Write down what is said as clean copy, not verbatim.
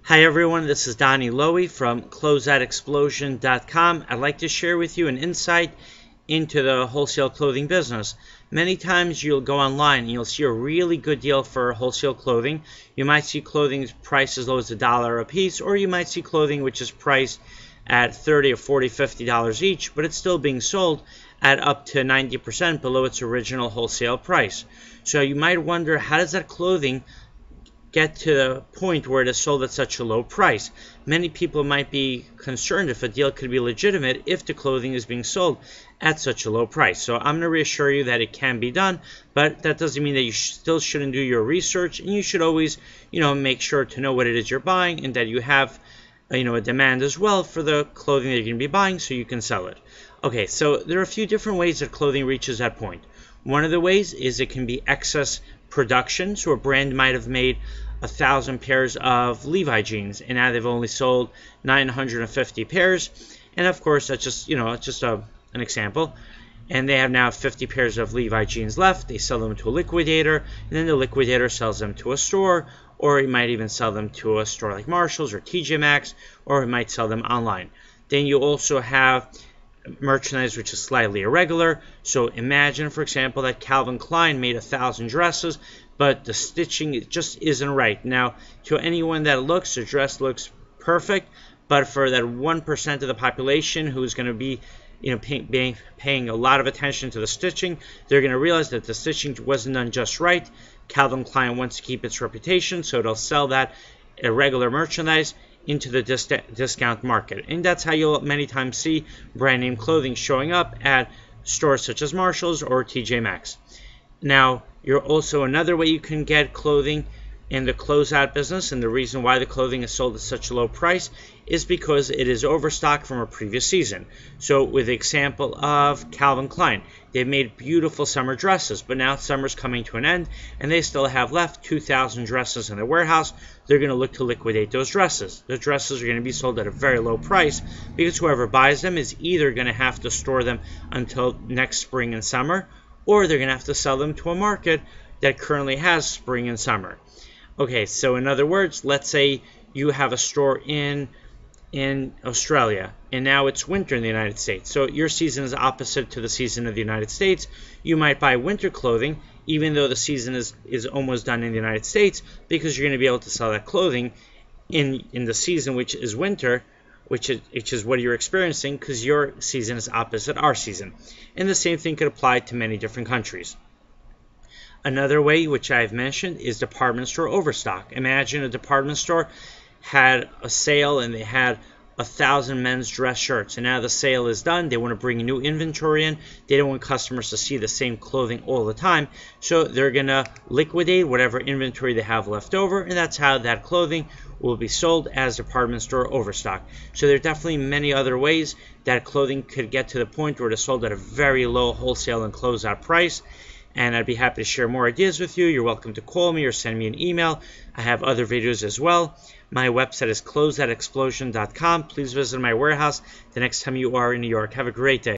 Hi everyone, this is Donny Lowy from Closeoutexplosion.com. I'd like to share with you an insight into the wholesale clothing business. Many times you'll go online and you'll see a really good deal for wholesale clothing. You might see clothing priced as low as $1 a piece, or you might see clothing which is priced at $30 or $40, $50 each, but it's still being sold at up to 90% below its original wholesale price. So you might wonder, how does that clothing get to the point where it is sold at such a low price? Many people might be concerned if a deal could be legitimate if the clothing is being sold at such a low price. So I'm going to reassure you that it can be done, but that doesn't mean that you still shouldn't do your research, and you should always, make sure to know what it is you're buying and that you have, a demand as well for the clothing that you're going to be buying so you can sell it. Okay, so there are a few different ways that clothing reaches that point. One of the ways is it can be excess production. So a brand might have made 1,000 pairs of Levi jeans, and now they've only sold 950 pairs. And of course, that's just an example. And they have now 50 pairs of Levi jeans left. They sell them to a liquidator, and then the liquidator sells them to a store, or he might even sell them to a store like Marshall's or TJ Maxx, or he might sell them online. Then you also have merchandise which is slightly irregular. So imagine, for example, that Calvin Klein made 1,000 dresses, but the stitching just isn't right. Now, to anyone that looks, the dress looks perfect, but for that 1% of the population who's going to be paying a lot of attention to the stitching, they're going to realize that the stitching wasn't done just right. Calvin Klein wants to keep its reputation, so it'll sell that irregular merchandise into the discount market. And that's how you'll many times see brand name clothing showing up at stores such as Marshall's or TJ Maxx. Now, you're also another way you can get clothing in the closeout business, and the reason why the clothing is sold at such a low price is because it is overstocked from a previous season. So with the example of Calvin Klein, they've made beautiful summer dresses, but now summer's coming to an end and they still have left 2,000 dresses in their warehouse. They're going to look to liquidate those dresses. The dresses are going to be sold at a very low price because whoever buys them is either going to have to store them until next spring and summer, or they're going to have to sell them to a market that currently has spring and summer. Okay, so in other words, let's say you have a store in Australia, and now it's winter in the United States. So your season is opposite to the season of the United States. You might buy winter clothing, even though the season is almost done in the United States, because you're going to be able to sell that clothing in the season which is winter, which is what you're experiencing, because your season is opposite our season. And the same thing could apply to many different countries. Another way, which I've mentioned, is department store overstock. Imagine a department store had a sale and they had 1,000 men's dress shirts, and now the sale is done. They want to bring new inventory in. They don't want customers to see the same clothing all the time, so they're going to liquidate whatever inventory they have left over, and that's how that clothing will be sold as department store overstock. So there are definitely many other ways that clothing could get to the point where it is sold at a very low wholesale and closeout price. And I'd be happy to share more ideas with you. You're welcome to call me or send me an email. I have other videos as well. My website is closeoutexplosion.com. Please visit my warehouse the next time you are in New York. Have a great day.